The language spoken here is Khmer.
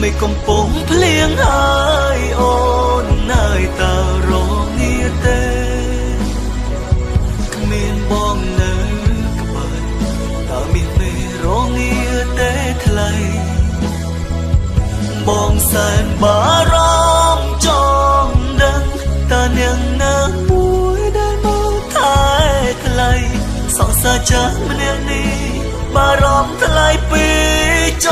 ไม่កំពុងភ្លៀងហើយអូននៅតើរងាទេគ្មានបងនៅក្បែរតើមានមេរងាទេថ្លៃបងសែនបារម្ភចង់ដឹងតើនាងនៅមួយដែលមកថែថ្លៃសង្សារចាស់ម្នាក់នេះបារម្ភថ្លៃពេកច